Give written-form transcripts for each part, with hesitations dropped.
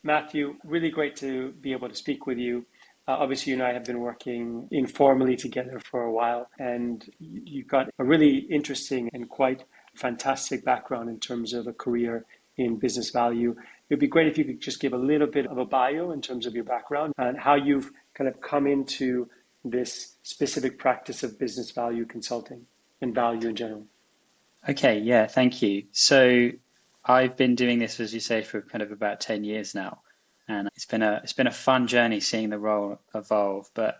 Matthew, really great to be able to speak with you. Obviously, you and I have been working informally together for a while, and you've got a really interesting and quite fantastic background in terms of a career in business value. It'd be great if you could just give a little bit of a bio in terms of your background and how you've kind of come into this specific practice of business value consulting and value in general. Okay, yeah, thank you. So I've been doing this, as you say, for kind of about 10 years now. And it's been a fun journey seeing the role evolve. But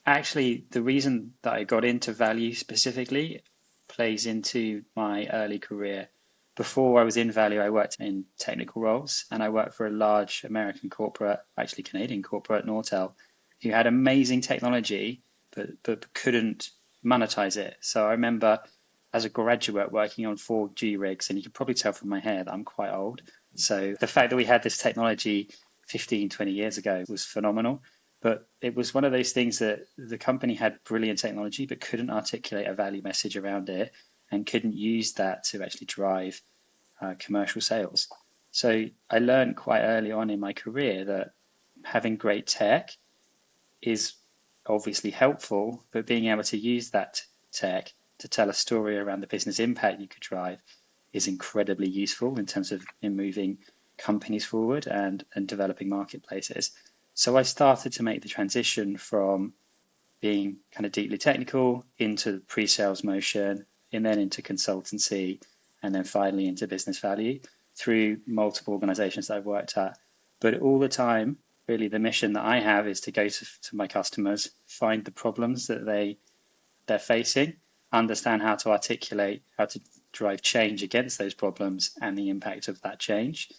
actually, the reason that I got into value specifically plays into my early career. Before I was in value, I worked in technical roles, and I worked for a large American corporate, actually Canadian corporate, Nortel, who had amazing technology, but couldn't monetize it. So I remember as a graduate working on 4G rigs, and you can probably tell from my hair that I'm quite old. So the fact that we had this technology 15, 20 years ago was phenomenal. But it was one of those things that the company had brilliant technology, but couldn't articulate a value message around it and couldn't use that to actually drive commercial sales. So I learned quite early on in my career that having great tech is obviously helpful, but being able to use that tech to tell a story around the business impact you could drive is incredibly useful in terms of in moving companies forward and developing marketplaces. So I started to make the transition from being kind of deeply technical into pre-sales motion and then into consultancy and then finally into business value through multiple organizations that I've worked at. But all the time, really the mission that I have is to go to my customers, find the problems that they're facing, understand how to articulate, how to drive change against those problems and the impact of that change,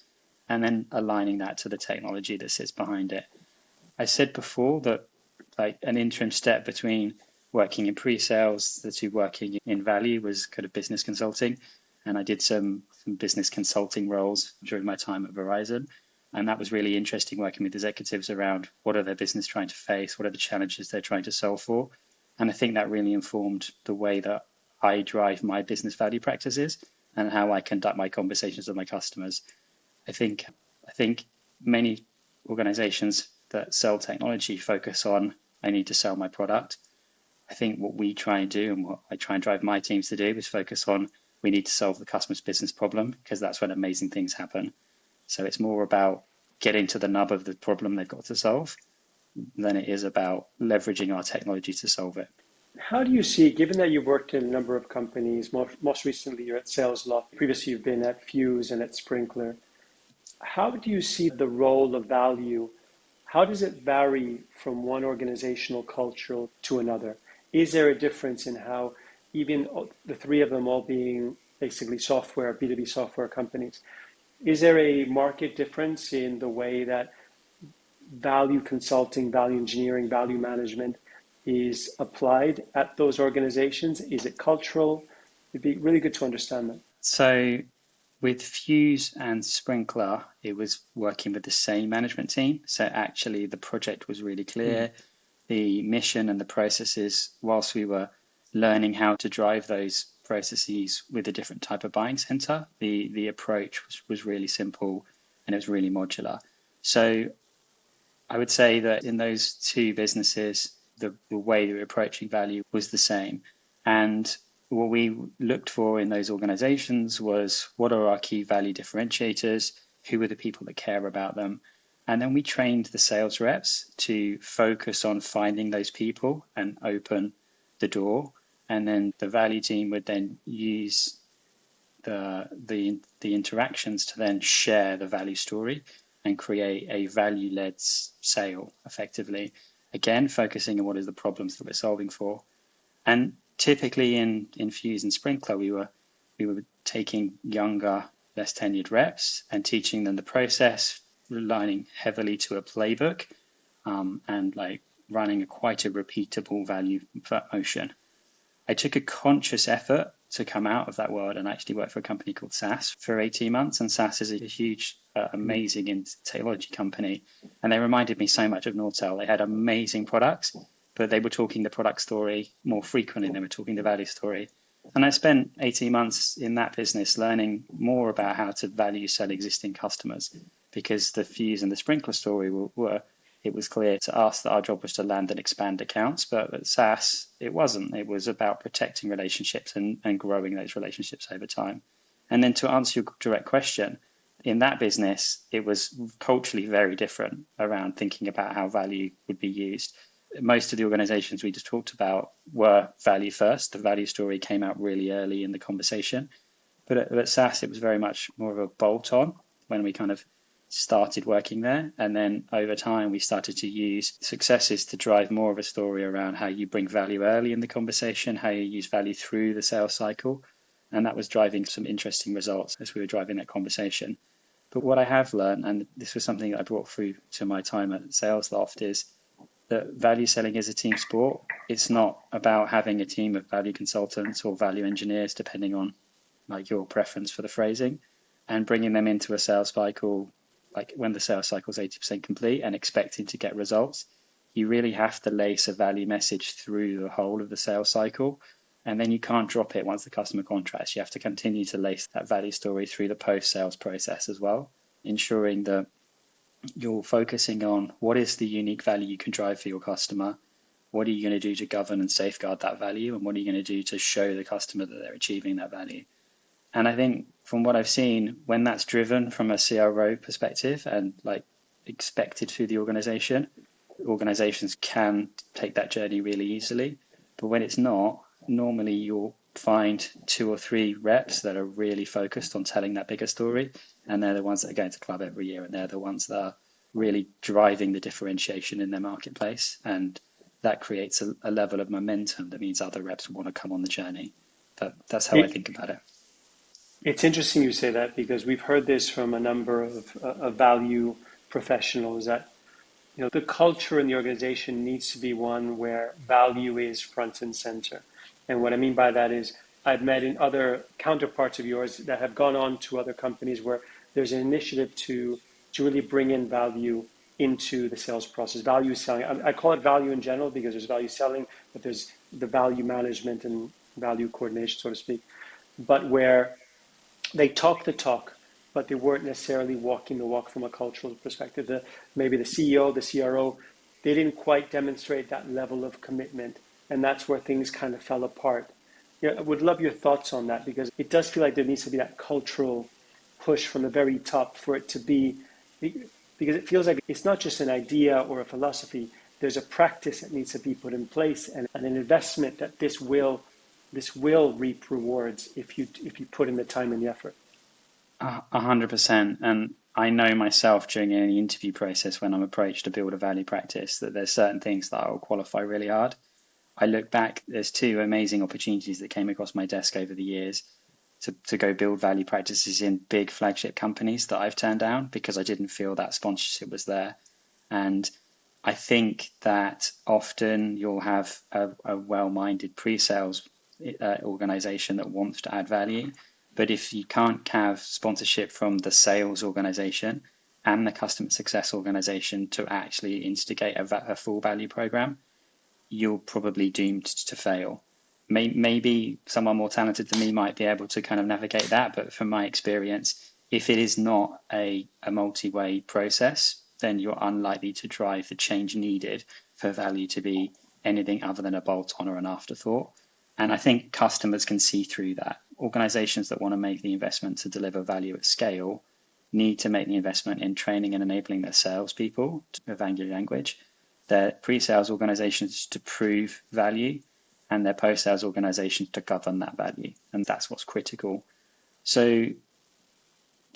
and then aligning that to the technology that sits behind it. I said before that like an interim step between working in pre-sales to working in value was kind of business consulting. And I did some business consulting roles during my time at Verizon. And that was really interesting working with executives around what are their business trying to face, what are the challenges they're trying to solve for. And I think that really informed the way that I drive my business value practices and how I conduct my conversations with my customers. I think many organizations that sell technology focus on, I need to sell my product. I think what we try and do and what I try and drive my teams to do is focus on, we need to solve the customer's business problem because that's when amazing things happen. So it's more about getting to the nub of the problem they've got to solve than it is about leveraging our technology to solve it. How do you see, given that you've worked in a number of companies, most recently you're at SalesLoft, previously you've been at Fuse and at Sprinkler, how do you see the role of value? How does it vary from one organizational culture to another? Is there a difference in how even the three of them all being basically software, B2B software companies, is there a market difference in the way that value consulting, value engineering, value management is applied at those organizations? Is it cultural? It'd be really good to understand that. So with Fuse and Sprinkler, it was working with the same management team. So actually the project was really clear. The mission and the processes, whilst we were learning how to drive those processes with a different type of buying center, the approach was really simple and it was really modular. So I would say that in those two businesses, the way we were approaching value was the same. And what we looked for in those organizations was what are our key value differentiators? Who are the people that care about them? And then we trained the sales reps to focus on finding those people and open the door. And then the value team would then use the interactions to then share the value story and create a value-led sale effectively. Again, focusing on what is the problems that we're solving for. And typically in Fuse and Sprinkler, we were taking younger, less tenured reps and teaching them the process, relying heavily to a playbook, and like running quite a repeatable value motion. I took a conscious effort to come out of that world and actually work for a company called SAS for 18 months. And SAS is a huge, amazing technology company. And they reminded me so much of Nortel. They had amazing products, but they were talking the product story more frequently than they were talking the value story. And I spent 18 months in that business learning more about how to value sell existing customers. because the Fuse and the Sprinkler story were it was clear to us that our job was to land and expand accounts, but at SaaS, it wasn't. It was about protecting relationships and growing those relationships over time. And then to answer your direct question, in that business, it was culturally very different around thinking about how value would be used. Most of the organizations we just talked about were value first. The value story came out really early in the conversation. But at SaaS, it was very much more of a bolt on when we kind of started working there. And then over time, we started to use successes to drive more of a story around how you bring value early in the conversation, how you use value through the sales cycle. And that was driving some interesting results as we were driving that conversation. But what I have learned, and this was something that I brought through to my time at SalesLoft, is that value selling is a team sport. It's not about having a team of value consultants or value engineers, depending on like your preference for the phrasing, and bringing them into a sales cycle, like when the sales cycle is 80% complete and expecting to get results. You really have to lace a value message through the whole of the sales cycle. And then you can't drop it once the customer contracts. You have to continue to lace that value story through the post-sales process as well, ensuring that you're focusing on what is the unique value you can drive for your customer, what are you going to do to govern and safeguard that value, and what are you going to do to show the customer that they're achieving that value. And I think from what I've seen, when that's driven from a CRO perspective and like expected through the organization, organizations can take that journey really easily. But when it's not, normally you'll find 2 or 3 reps that are really focused on telling that bigger story. And they're the ones that are going to club every year. And they're the ones that are really driving the differentiation in their marketplace. And that creates a level of momentum that means other reps want to come on the journey. But that's how I think about it. It's interesting you say that, because we've heard this from a number of value professionals, that the culture in the organization needs to be one where value is front and center. And what I mean by that is, I've met in other counterparts of yours that have gone on to other companies where there's an initiative to really bring in value into the sales process. Value selling, I call it value in general because there's value selling, but there's the value management and value coordination, so to speak. But where they talk the talk, but they weren't necessarily walking the walk from a cultural perspective. Maybe the CEO, the CRO, they didn't quite demonstrate that level of commitment, and that's where things kind of fell apart. I would love your thoughts on that, because it does feel like there needs to be that cultural push from the very top for it to be, because it feels like it's not just an idea or a philosophy. There's a practice that needs to be put in place, and an investment that this will reap rewards if you put in the time and the effort. 100%. And I know myself during any interview process when I'm approached to build a value practice that there's certain things that I'll qualify really hard. I look back, there's 2 amazing opportunities that came across my desk over the years to go build value practices in big flagship companies that I've turned down because I didn't feel that sponsorship was there. And I think that often you'll have a well-minded pre-sales organization that wants to add value. But if you can't have sponsorship from the sales organization and the customer success organization to actually instigate a full value program, you're probably doomed to fail. Maybe someone more talented than me might be able to kind of navigate that. But from my experience, if it is not a multi-way process, then you're unlikely to drive the change needed for value to be anything other than a bolt-on or an afterthought. And I think customers can see through that. Organizations that want to make the investment to deliver value at scale need to make the investment in training and enabling their salespeople to Angular language, their pre-sales organizations to prove value, and their post-sales organizations to govern that value. And that's what's critical. So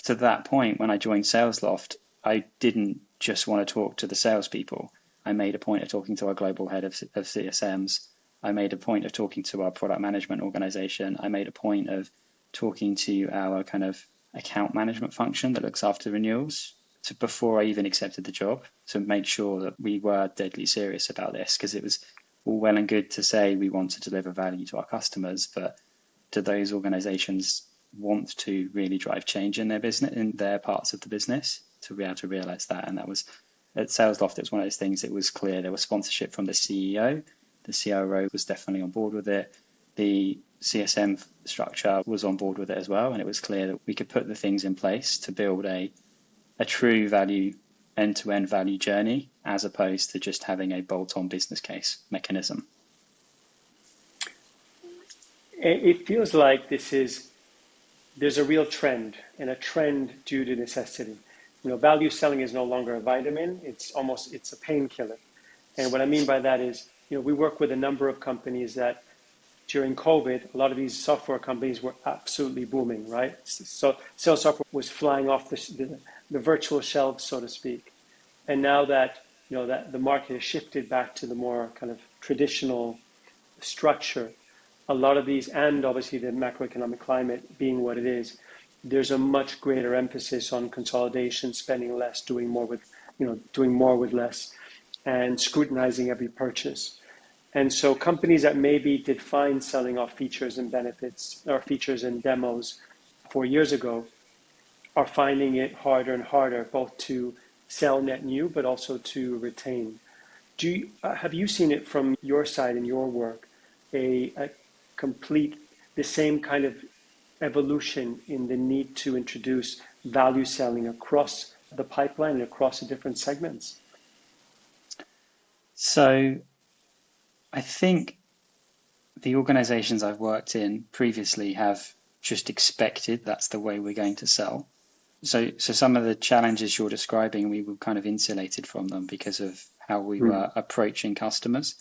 to that point, when I joined SalesLoft, I didn't just want to talk to the salespeople. I made a point of talking to our global head of CSMs. I made a point of talking to our product management organization. I made a point of talking to our kind of account management function that looks after renewals before I even accepted the job, to make sure that we were deadly serious about this, because it was all well and good to say we want to deliver value to our customers, but do those organizations want to really drive change in their business, in their parts of the business, to be able to realize that? And that was at SalesLoft, it was one of those things. It was clear there was sponsorship from the CEO. The CRO was definitely on board with it. The CSM structure was on board with it as well. And it was clear that we could put the things in place to build a a true value end-to-end value journey as opposed to just having a bolt-on business case mechanism. It feels like there's a real trend, and a trend due to necessity. Value selling is no longer a vitamin, it's a painkiller. And what I mean by that is, we work with a number of companies that during COVID, a lot of these software companies were absolutely booming, right? So sales software was flying off the virtual shelves, so to speak. And now that that the market has shifted back to the more kind of traditional structure, a lot of these, and obviously the macroeconomic climate being what it is, there's a much greater emphasis on consolidation, spending less, doing more with less, and scrutinizing every purchase. And so companies that maybe did fine selling off features and benefits or features and demos 4 years ago are finding it harder and harder, both to sell net new, but also to retain. Have you seen it from your side in your work, a complete, the same kind of evolution in the need to introduce value selling across the pipeline and across the different segments? So I think the organizations I've worked in previously have just expected that's the way we're going to sell. So some of the challenges you're describing, we were kind of insulated from them because of how we were approaching customers.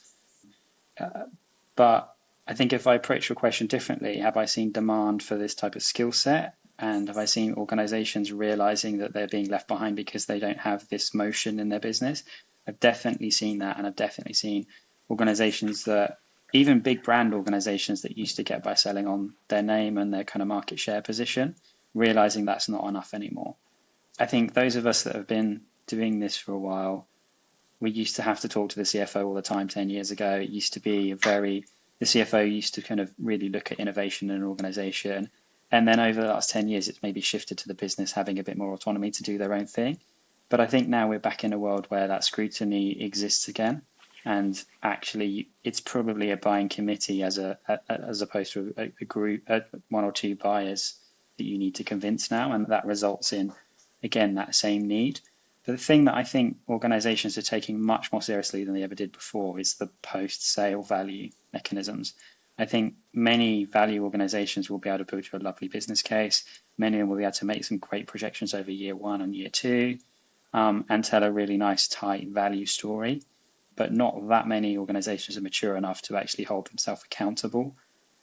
But I think if I approach your question differently, have I seen demand for this type of skill set? And have I seen organizations realizing that they're being left behind because they don't have this motion in their business? I've definitely seen that. And I've definitely seen organizations that, even big brand organizations that used to get by selling on their name and their kind of market share position, realizing that's not enough anymore. I think those of us that have been doing this for a while, we used to have to talk to the CFO all the time 10 years ago. It used to be the CFO used to kind of really look at innovation in an organization. And then over the last 10 years, it's maybe shifted to the business having a bit more autonomy to do their own thing. But I think now we're back in a world where that scrutiny exists again. And actually, it's probably a buying committee as opposed to a group, one or two buyers that you need to convince now. And that results in, again, that same need. But the thing that I think organizations are taking much more seriously than they ever did before is the post-sale value mechanisms. I think many value organizations will be able to build you a lovely business case. Many of them will be able to make some great projections over year one and year two, and tell a really nice, tight value story. But not that many organizations are mature enough to actually hold themselves accountable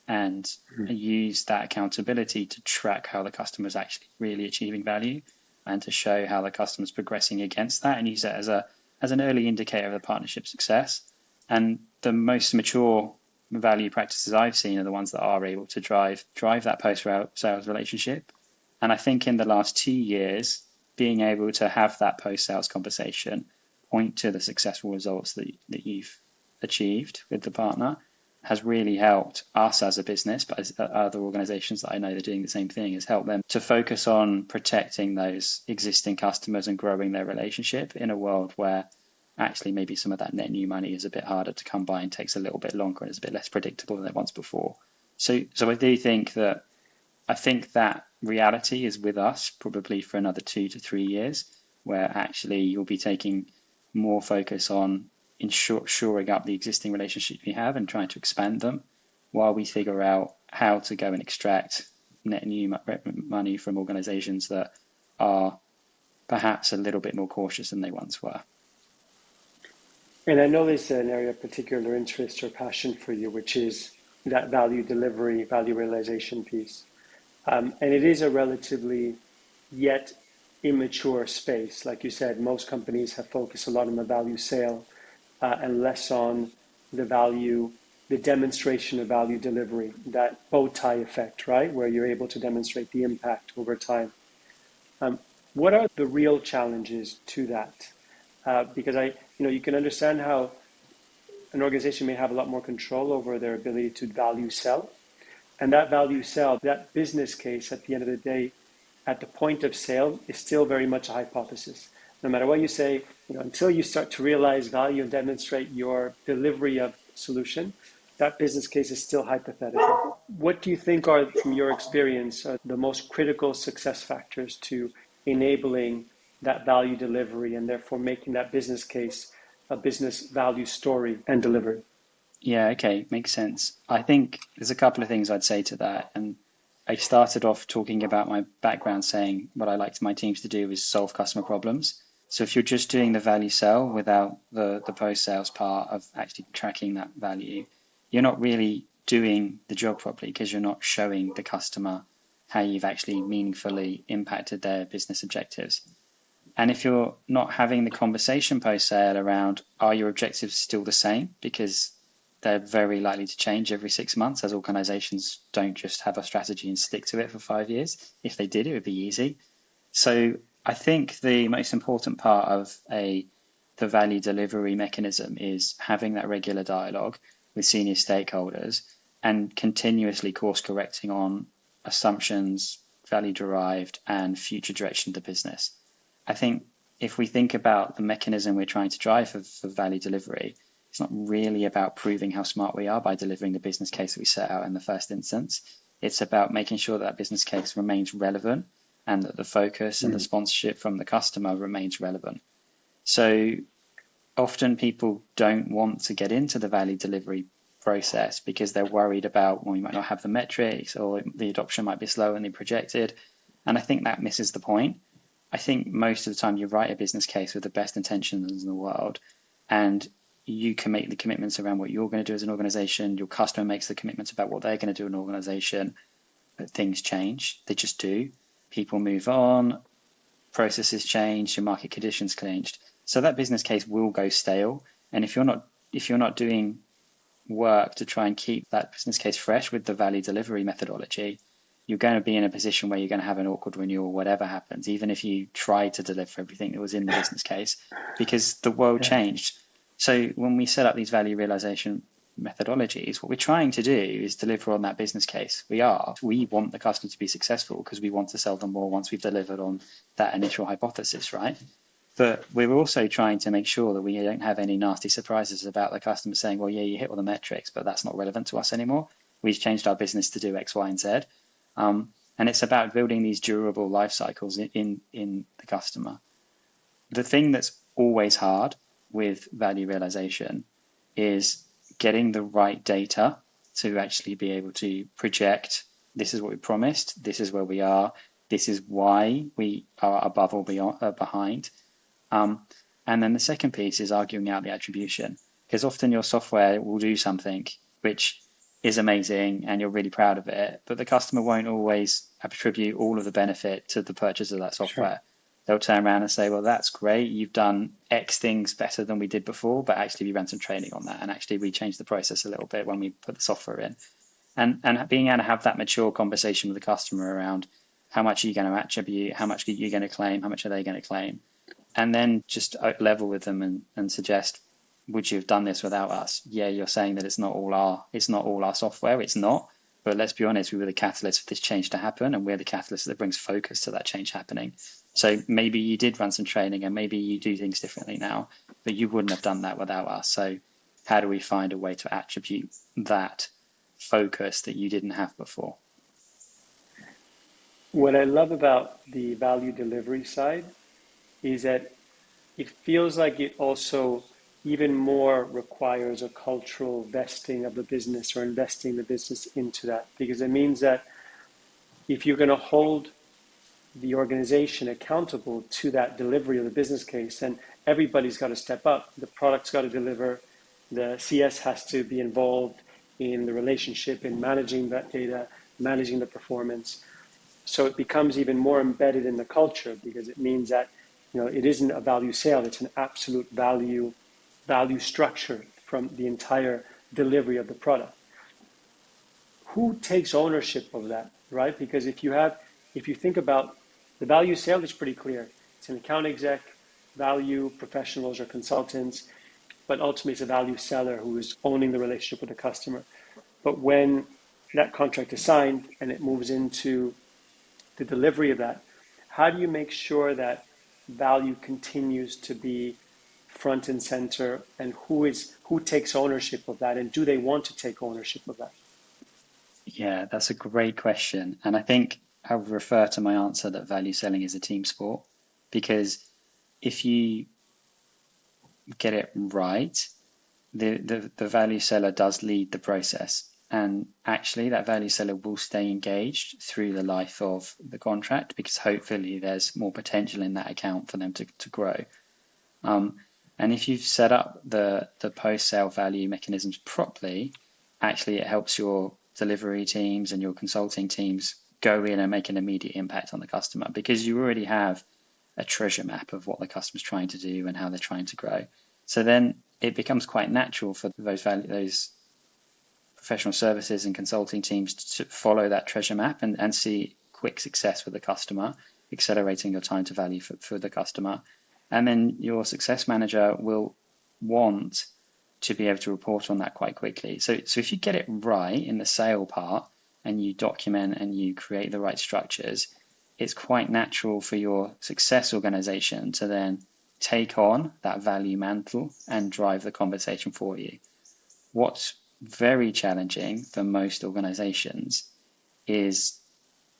and use that accountability to track how the customer is actually really achieving value and to show how the customer is progressing against that and use it as an early indicator of the partnership success. And the most mature value practices I've seen are the ones that are able to drive that post-sales relationship. And I think in the last 2 years, being able to have that post-sales conversation, point to the successful results that you've achieved with the partner, has really helped us as a business, but as other organizations that I know they're doing the same thing, has helped them to focus on protecting those existing customers and growing their relationship in a world where actually maybe some of that net new money is a bit harder to come by and takes a little bit longer and is a bit less predictable than it was before. So I do think that reality is with us probably for another 2 to 3 years, where actually you'll be taking more focus on shoring up the existing relationship you have and trying to expand them while we figure out how to go and extract net new money from organizations that are perhaps a little bit more cautious than they once were. And I know there's an area of particular interest or passion for you, which is that value delivery, value realization piece. And it is a relatively yet immature space. Like you said, most companies have focused a lot on the value sale and less on the demonstration of value delivery, that bow tie effect, right? Where you're able to demonstrate the impact over time. What are the real challenges to that? Because you can understand how an organization may have a lot more control over their ability to value sell. And that value sell, that business case at the end of the day, at the point of sale, is still very much a hypothesis. No matter what you say, until you start to realize value and demonstrate your delivery of solution, that business case is still hypothetical. What do you think are, from your experience, the most critical success factors to enabling that value delivery and therefore making that business case a business value story and delivered? Yeah, okay, makes sense. I think there's a couple of things I'd say to that. And I started off talking about my background saying what I liked my teams to do is solve customer problems. So if you're just doing the value sell without the post-sales part of actually tracking that value, you're not really doing the job properly because you're not showing the customer how you've actually meaningfully impacted their business objectives. And if you're not having the conversation post sale around are your objectives still the same? Because they're very likely to change every 6 months, as organizations don't just have a strategy and stick to it for 5 years. If they did, it would be easy. So I think the most important part of the value delivery mechanism is having that regular dialogue with senior stakeholders and continuously course correcting on assumptions, value derived, and future direction of the business. I think if we think about the mechanism we're trying to drive for value delivery, it's not really about proving how smart we are by delivering the business case that we set out in the first instance. It's about making sure that business case remains relevant and that the focus and the sponsorship from the customer remains relevant. So often people don't want to get into the value delivery process because they're worried about, well, you might not have the metrics or the adoption might be slower than they projected. And I think that misses the point. I think most of the time you write a business case with the best intentions in the world, and you can make the commitments around what you're going to do as an organization. Your customer makes the commitments about what they're going to do in an organization, but things change. They just do. People move on, processes change, your market conditions changed. So that business case will go stale. And if you're not doing work to try and keep that business case fresh with the value delivery methodology, you're going to be in a position where you're going to have an awkward renewal, whatever happens, even if you try to deliver everything that was in the business case, because the world changed. So when we set up these value realization methodologies, what we're trying to do is deliver on that business case. We want the customer to be successful because we want to sell them more once we've delivered on that initial hypothesis, right? But we're also trying to make sure that we don't have any nasty surprises about the customer saying, well, yeah, you hit all the metrics, but that's not relevant to us anymore. We've changed our business to do X, Y, and Z. And it's about building these durable life cycles in the customer. The thing that's always hard with value realization is getting the right data to actually be able to project, this is what we promised, this is where we are, this is why we are above or behind. And then the second piece is arguing out the attribution, because often your software will do something which is amazing and you're really proud of it, but the customer won't always attribute all of the benefit to the purchase of that software. Sure. They'll turn around and say, well, that's great, you've done X things better than we did before, but actually we ran some training on that, and actually we changed the process a little bit when we put the software in. And being able to have that mature conversation with the customer around how much are you going to attribute, how much are you going to claim, how much are they going to claim, and then just level with them and suggest, would you have done this without us? Yeah, you're saying that it's not all our software. It's not. But let's be honest, we were the catalyst for this change to happen, and we're the catalyst that brings focus to that change happening. So maybe you did run some training and maybe you do things differently now, but you wouldn't have done that without us. So how do we find a way to attribute that focus that you didn't have before? What I love about the value delivery side is that it feels like it also even more requires a cultural vesting of the business or investing the business into that, because it means that if you're going to hold the organization accountable to that delivery of the business case, then everybody's got to step up. The product's got to deliver. The CS has to be involved in the relationship, in managing that data, managing the performance. So it becomes even more embedded in the culture, because it means that it isn't a value sale, it's an absolute value structure from the entire delivery of the product. Who takes ownership of that, right? Because if you think about the value sale, it's pretty clear. It's an account exec, value professionals or consultants, but ultimately it's a value seller who is owning the relationship with the customer. But when that contract is signed and it moves into the delivery of that, how do you make sure that value continues to be front and center, and who takes ownership of that, and do they want to take ownership of that? Yeah, that's a great question. And I think I would refer to my answer that value selling is a team sport, because if you get it right, the value seller does lead the process. And actually, that value seller will stay engaged through the life of the contract because hopefully there's more potential in that account for them to grow. And if you've set up the post-sale value mechanisms properly, actually it helps your delivery teams and your consulting teams go in and make an immediate impact on the customer because you already have a treasure map of what the customer's trying to do and how they're trying to grow. So then it becomes quite natural for those professional services and consulting teams to follow that treasure map and see quick success with the customer, accelerating your time to value for the customer. And then your success manager will want to be able to report on that quite quickly. So if you get it right in the sale part and you document and you create the right structures, it's quite natural for your success organization to then take on that value mantle and drive the conversation for you. What's very challenging for most organizations is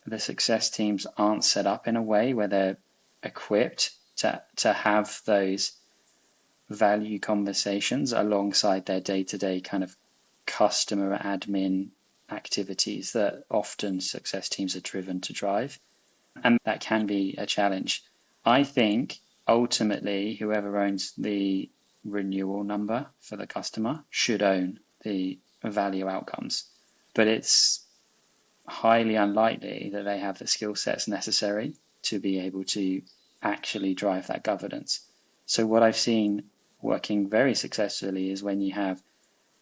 the success teams aren't set up in a way where they're equipped to have those value conversations alongside their day-to-day kind of customer admin activities that often success teams are driven to drive. And that can be a challenge. I think ultimately whoever owns the renewal number for the customer should own the value outcomes, but it's highly unlikely that they have the skill sets necessary to be able to actually drive that governance. So what I've seen working very successfully is when you have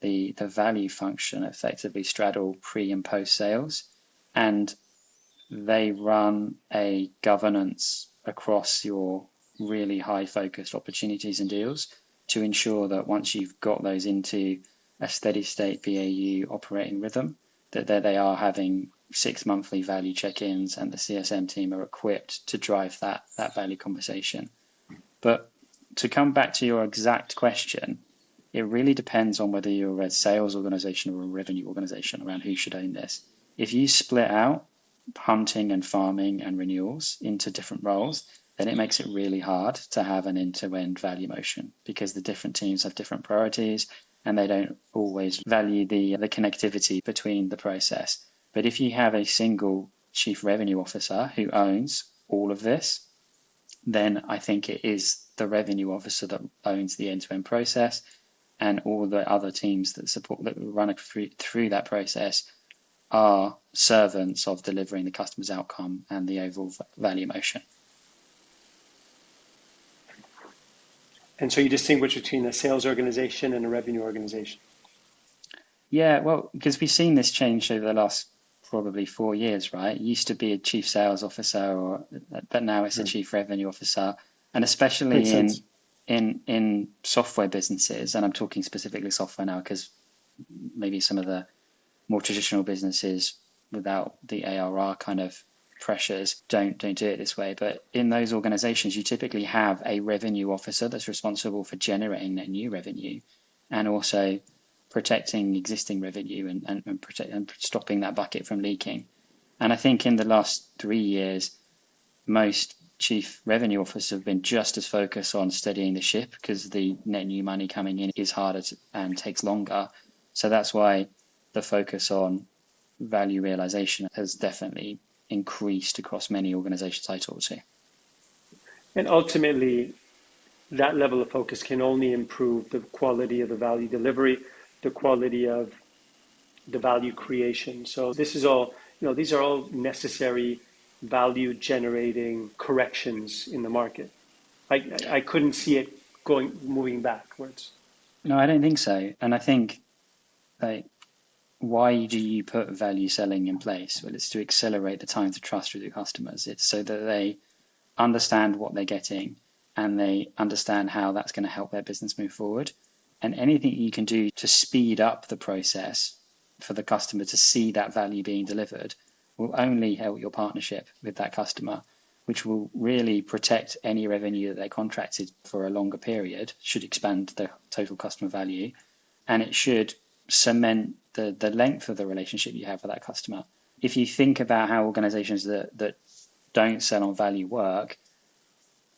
the value function effectively straddle pre and post sales, and they run a governance across your really high focused opportunities and deals to ensure that once you've got those into a steady state BAU operating rhythm, that they are having 6 monthly value check-ins and the CSM team are equipped to drive that value conversation. But to come back to your exact question, it really depends on whether you're a sales organization or a revenue organization around who should own this. If you split out hunting and farming and renewals into different roles, then it makes it really hard to have an end-to-end value motion because the different teams have different priorities and they don't always value the connectivity between the process. But if you have a single chief revenue officer who owns all of this, then I think it is the revenue officer that owns the end-to-end process, and all the other teams that support that run through that process are servants of delivering the customer's outcome and the overall value motion. And so you distinguish between a sales organization and a revenue organization. Yeah, well, because we've seen this change over the last probably 4 years, right? It used to be a chief sales officer, but now it's a chief revenue officer, and especially in software businesses, and I'm talking specifically software now because maybe some of the more traditional businesses without the ARR kind of pressures don't do it this way. But in those organizations, you typically have a revenue officer that's responsible for generating that new revenue and also protecting existing revenue and stopping that bucket from leaking. And I think in the last 3 years, most chief revenue officers have been just as focused on steadying the ship because the net new money coming in is harder and takes longer. So that's why the focus on value realization has definitely increased across many organizations I talk to. And ultimately, that level of focus can only improve the quality of the value delivery, the quality of the value creation. So this is all, these are all necessary value generating corrections in the market. I couldn't see it moving backwards. No, I don't think so. And I think why do you put value selling in place? Well, it's to accelerate the time to trust with your customers. It's so that they understand what they're getting and they understand how that's going to help their business move forward. And anything you can do to speed up the process for the customer to see that value being delivered will only help your partnership with that customer, which will really protect any revenue that they contracted for a longer period, should expand the total customer value, and it should cement the length of the relationship you have with that customer. If you think about how organizations that don't sell on value work,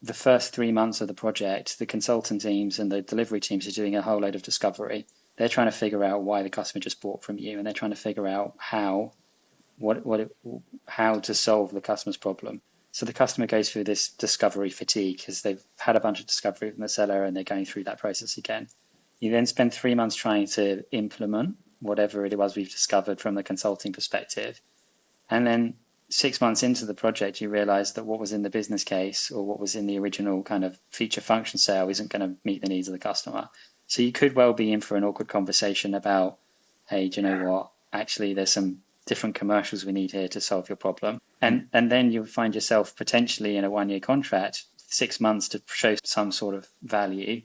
the first 3 months of the project, the consultant teams and the delivery teams are doing a whole load of discovery. They're trying to figure out why the customer just bought from you, and they're trying to figure out how to solve the customer's problem. So the customer goes through this discovery fatigue because they've had a bunch of discovery from the seller and they're going through that process again. You then spend 3 months trying to implement whatever it was we've discovered from the consulting perspective. And then 6 months into the project, you realize that what was in the business case or what was in the original kind of feature function sale isn't going to meet the needs of the customer. So you could well be in for an awkward conversation about, hey, do you know what? Actually, there's some different commercials we need here to solve your problem. And then you'll find yourself potentially in a 1-year contract, 6 months to show some sort of value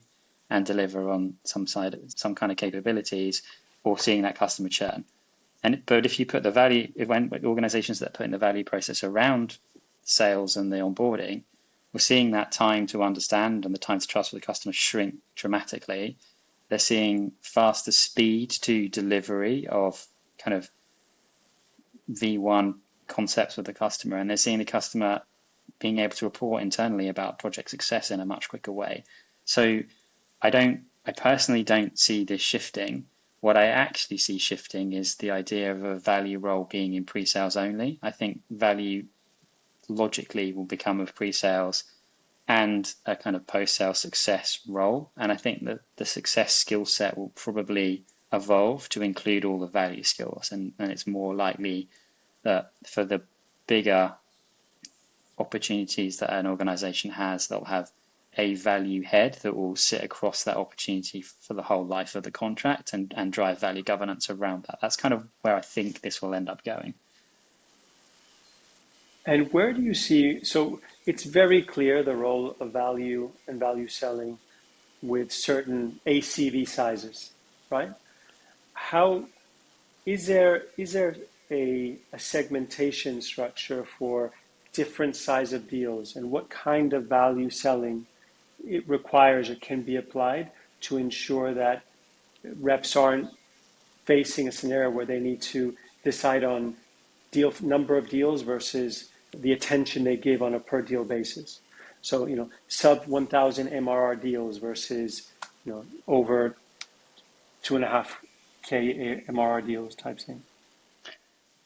and deliver on some kind of capabilities, or seeing that customer churn. But if you put the value, when organizations that put in the value process around sales and the onboarding, we're seeing that time to understand and the time to trust with the customer shrink dramatically. They're seeing faster speed to delivery of kind of V1 concepts with the customer, and they're seeing the customer being able to report internally about project success in a much quicker way. So I personally don't see this shifting. What I actually see shifting is the idea of a value role being in pre-sales only. I think value logically will become of pre-sales and a kind of post-sale success role. And I think that the success skill set will probably evolve to include all the value skills. And it's more likely that for the bigger opportunities that an organization has, they'll have a value head that will sit across that opportunity for the whole life of the contract and drive value governance around that. That's kind of where I think this will end up going. And where do you see, so it's very clear the role of value and value selling with certain ACV sizes, right? How is there a segmentation structure for different size of deals, and what kind of value selling it requires or can be applied to ensure that reps aren't facing a scenario where they need to decide on number of deals versus the attention they give on a per deal basis. So, sub 1,000 MRR deals versus, over 2.5K MRR deals type thing.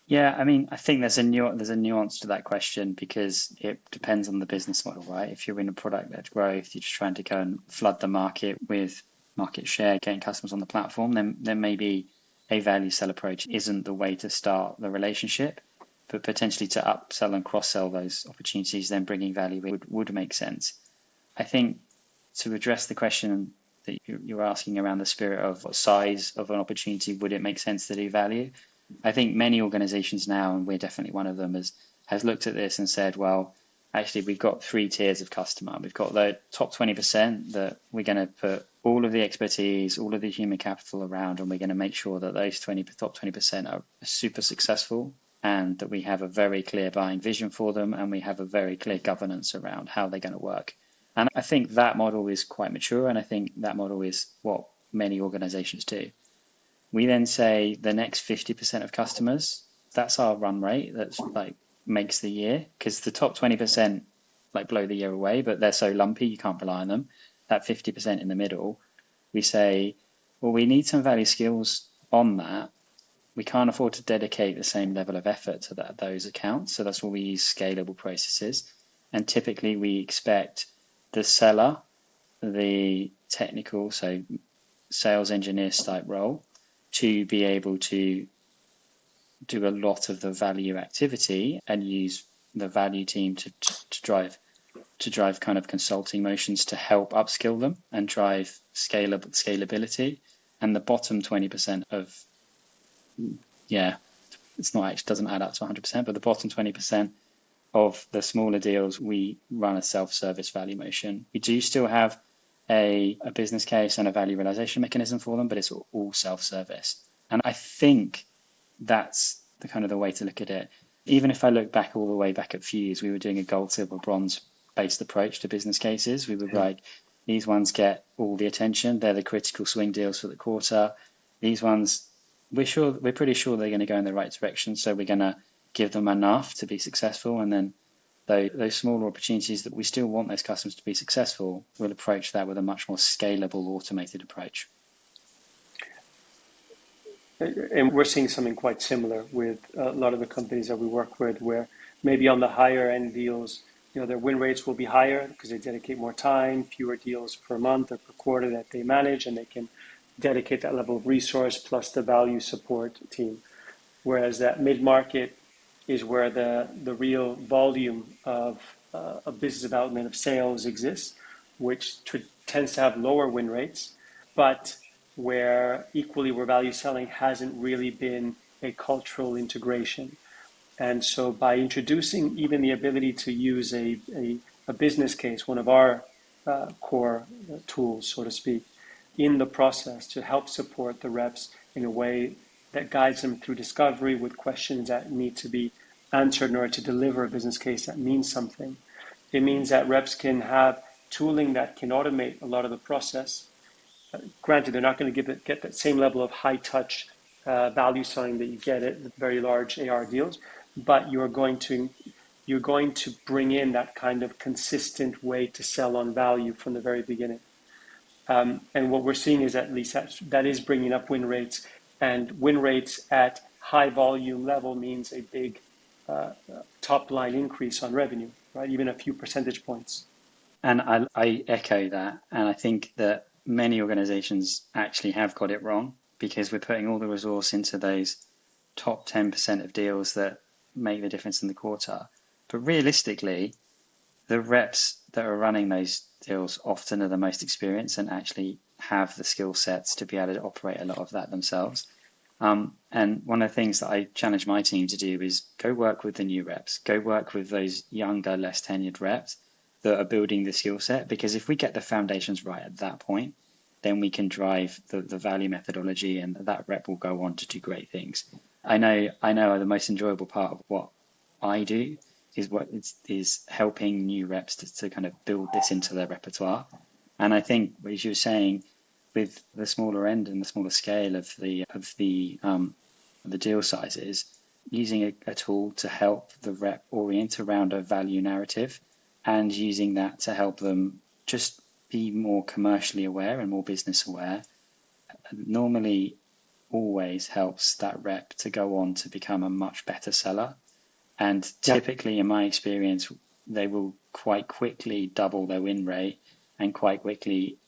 Yeah, I mean, I think there's a nuance to that question because it depends on the business model, right? If you're in a product-led growth, you're just trying to go and flood the market with market share, getting customers on the platform, then maybe a value sell approach isn't the way to start the relationship, but potentially to upsell and cross-sell those opportunities, then bringing value would make sense. I think to address the question that you're asking around the spirit of what size of an opportunity would it make sense to do value, I think many organizations now, and we're definitely one of them, has looked at this and said, well, actually, we've got 3 tiers of customer. We've got the top 20% that we're going to put all of the expertise, all of the human capital around, and we're going to make sure that those top 20% are super successful and that we have a very clear buying vision for them and we have a very clear governance around how they're going to work. And I think that model is quite mature, and I think that model is what many organizations do. We then say the next 50% of customers, that's our run rate. That's like makes the year, because the top 20% like blow the year away, but they're so lumpy, you can't rely on them. That 50% in the middle, we say, well, we need some value skills on that. We can't afford to dedicate the same level of effort to those accounts. So that's where we use scalable processes. And typically we expect the seller, the technical, so sales engineer type role, to be able to do a lot of the value activity and use the value team to drive kind of consulting motions to help upskill them and drive scalability. And the bottom 20% of, it's not actually doesn't add up to 100%, but the bottom 20% of the smaller deals, we run a self-service value motion. We do still have a business case and a value realization mechanism for them, but it's all self-service. And I think that's the kind of the way to look at it. Even if I look back all the way back at Fuse, we were doing a gold, silver, bronze based approach to business cases. We were like, these ones get all the attention. They're the critical swing deals for the quarter. These ones, we're pretty sure they're going to go in the right direction. So we're going to give them enough to be successful. And then Though those smaller opportunities that we still want those customers to be successful, we'll approach that with a much more scalable, automated approach. And we're seeing something quite similar with a lot of the companies that we work with, where maybe on the higher end deals, their win rates will be higher because they dedicate more time, fewer deals per month or per quarter that they manage, and they can dedicate that level of resource plus the value support team. Whereas that mid-market is where the real volume of business development of sales exists, which tends to have lower win rates, but where value selling hasn't really been a cultural integration. And so by introducing even the ability to use a business case, one of our core tools, so to speak, in the process to help support the reps in a way that guides them through discovery with questions that need to be answered in order to deliver a business case that means something. It means that reps can have tooling that can automate a lot of the process. Granted, they're not going to get that same level of high touch value selling that you get at very large AR deals, but you're going to bring in that kind of consistent way to sell on value from the very beginning. And what we're seeing is at least that is bringing up win rates, and win rates at high volume level means a big top line increase on revenue, right? Even a few percentage points. And I echo that. And I think that many organizations actually have got it wrong because we're putting all the resource into those top 10% of deals that make the difference in the quarter. But realistically, the reps that are running those deals often are the most experienced and actually have the skill sets to be able to operate a lot of that themselves. And one of the things that I challenge my team to do is go work with the new reps, go work with those younger, less tenured reps that are building the skill set. Because if we get the foundations right at that point, then we can drive the value methodology, and that rep will go on to do great things. I know the most enjoyable part of what I do is helping new reps to kind of build this into their repertoire. And I think, as you were saying, with the smaller end and the smaller scale of the deal sizes, using a tool to help the rep orient around a value narrative and using that to help them just be more commercially aware and more business aware normally always helps that rep to go on to become a much better seller. And typically, in my experience, they will quite quickly double their win rate and quite quickly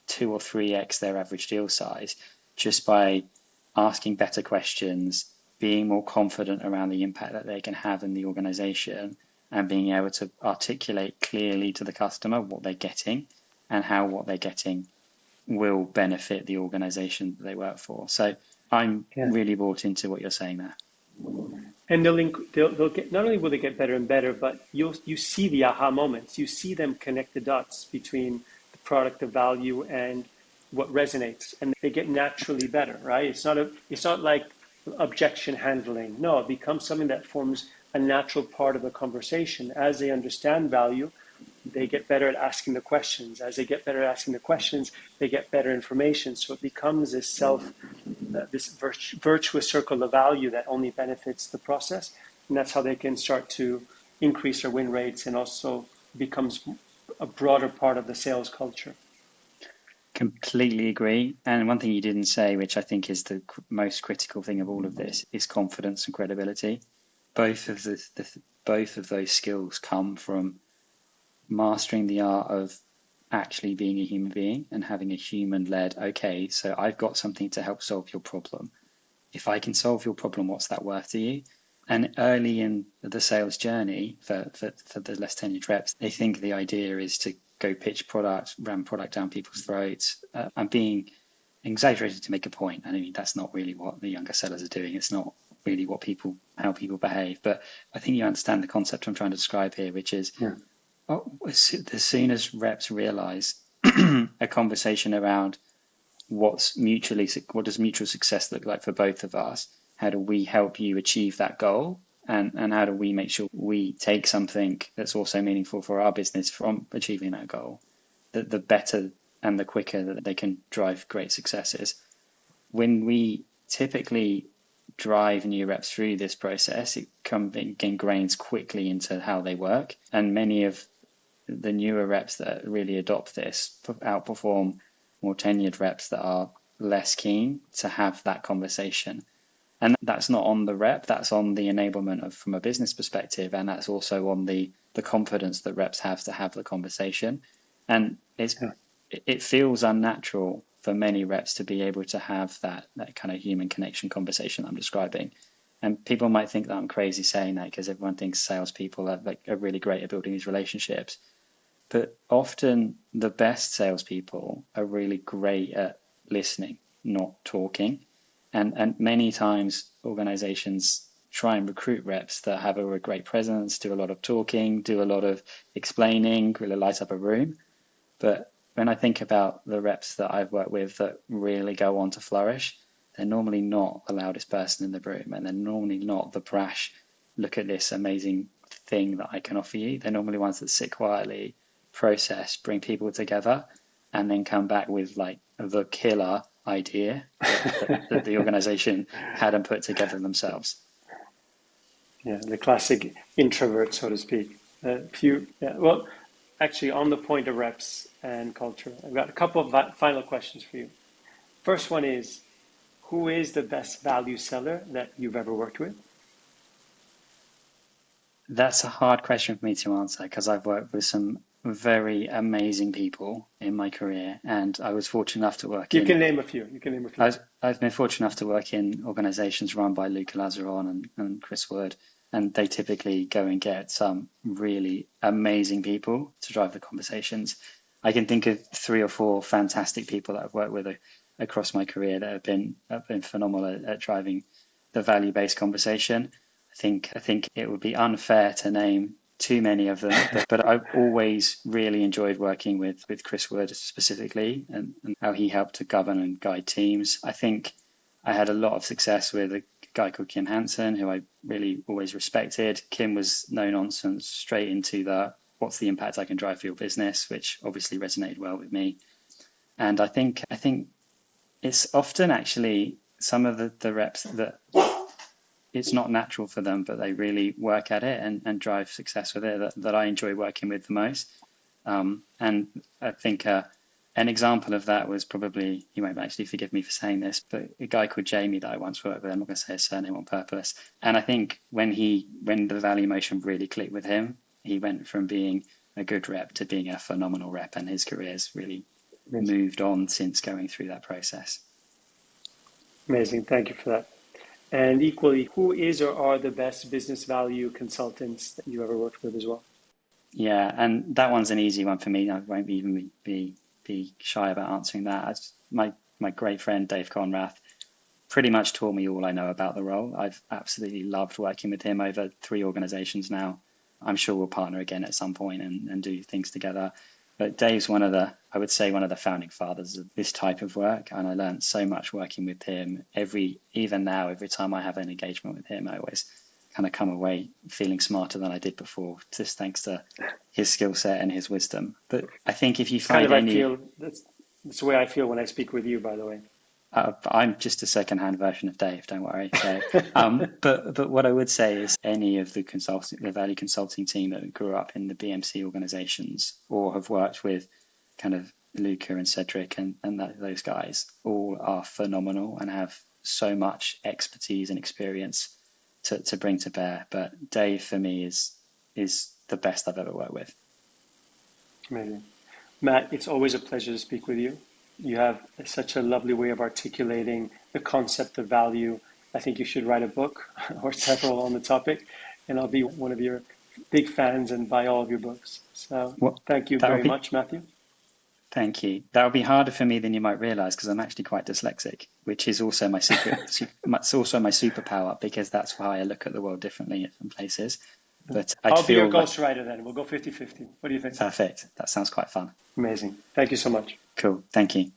2 or 3x their average deal size just by asking better questions, being more confident around the impact that they can have in the organization, and being able to articulate clearly to the customer what they're getting and how what they're getting will benefit the organization that they work for. So I'm really bought into what you're saying there. And they'll get, not only will they get better and better, but you see the aha moments. You see them connect the dots between the product, the value, and what resonates, and they get naturally better, right? It's not like objection handling. No, it becomes something that forms a natural part of the conversation. As they understand value, they get better at asking the questions. As they get better at asking the questions, they get better information. So it becomes this virtuous circle of value that only benefits the process. And that's how they can start to increase their win rates and also becomes a broader part of the sales culture. Completely agree. And one thing you didn't say, which I think is the most critical thing of all of this, is confidence and credibility. Both of those skills come from mastering the art of actually being a human being and having a human-led, okay, so I've got something to help solve your problem. If I can solve your problem, what's that worth to you? And early in the sales journey for the less tenured reps, they think the idea is to go pitch product, ram product down people's throats. I'm being exaggerated to make a point. I mean, that's not really what the younger sellers are doing. It's not really how people behave. But I think you understand the concept I'm trying to describe here, which is as soon as reps realize a conversation around what does mutual success look like for both of us? How do we help you achieve that goal? And how do we make sure we take something that's also meaningful for our business from achieving that goal? The better and the quicker that they can drive great successes. When we typically drive new reps through this process, it ingrains quickly into how they work. And many of the newer reps that really adopt this outperform more tenured reps that are less keen to have that conversation. And that's not on the rep, that's on the enablement from a business perspective. And that's also on the confidence that reps have to have the conversation. And it feels unnatural for many reps to be able to have that kind of human connection conversation I'm describing. And people might think that I'm crazy saying that because everyone thinks salespeople are really great at building these relationships. But often the best salespeople are really great at listening, not talking. And many times organizations try and recruit reps that have a great presence, do a lot of talking, do a lot of explaining, really light up a room. But when I think about the reps that I've worked with that really go on to flourish, they're normally not the loudest person in the room, and they're normally not the brash, look at this amazing thing that I can offer you. They're normally ones that sit quietly, process, bring people together, and then come back with like the killer idea that the organization hadn't put together themselves. Yeah, the classic introvert, so to speak. Well, actually, on the point of reps and culture, I've got a couple of final questions for you. First one is, who is the best value seller that you've ever worked with? That's a hard question for me to answer because I've worked with some very amazing people in my career, and I was fortunate enough to work You can name a few. I've been fortunate enough to work in organizations run by Luca Lazaron and Chris Wood, and they typically go and get some really amazing people to drive the conversations. I can think of 3 or 4 fantastic people that I've worked with across my career that have been phenomenal at driving the value-based conversation. I think it would be unfair to name too many of them, but I've always really enjoyed working with Chris Wood specifically and how he helped to govern and guide teams. I think I had a lot of success with a guy called Kim Hansen, who I really always respected. Kim was no nonsense, straight into what's the impact I can drive for your business, which obviously resonated well with me. And I think it's often actually some of the reps that it's not natural for them, but they really work at it and drive success with it that I enjoy working with the most. And I think an example of that was probably, you won't actually forgive me for saying this, but a guy called Jamie that I once worked with, I'm not going to say his surname on purpose. And I think when the value motion really clicked with him, he went from being a good rep to being a phenomenal rep, and his career's really moved on since going through that process. Amazing. Thank you for that. And equally, who is or are the best business value consultants that you ever worked with as well? Yeah, and that one's an easy one for me. I won't even be shy about answering that. My great friend Dave Conrath pretty much taught me all I know about the role. I've absolutely loved working with him over 3 organizations now. I'm sure we'll partner again at some point and do things together. But Dave's one of the founding fathers of this type of work, and I learned so much working with him. Even now, every time I have an engagement with him, I always kind of come away feeling smarter than I did before, just thanks to his skill set and his wisdom. But I think if you find that's the way I feel when I speak with you, by the way. I'm just a second-hand version of Dave, don't worry. So, but what I would say is any of the value consulting team that grew up in the BMC organizations or have worked with kind of Luca and Cedric and those guys all are phenomenal and have so much expertise and experience to bring to bear. But Dave, for me, is the best I've ever worked with. Amazing. Matt, it's always a pleasure to speak with you. You have such a lovely way of articulating the concept of value. I think you should write a book or several on the topic, and I'll be one of your big fans and buy all of your books. So thank you very much, Matthew. Thank you. That would be harder for me than you might realize because I'm actually quite dyslexic, which is also my secret. It's also my superpower because that's why I look at the world differently in different places. But I'll be your ghostwriter then. We'll go 50-50. What do you think? Perfect. That sounds quite fun. Amazing. Thank you so much. Cool. Thank you.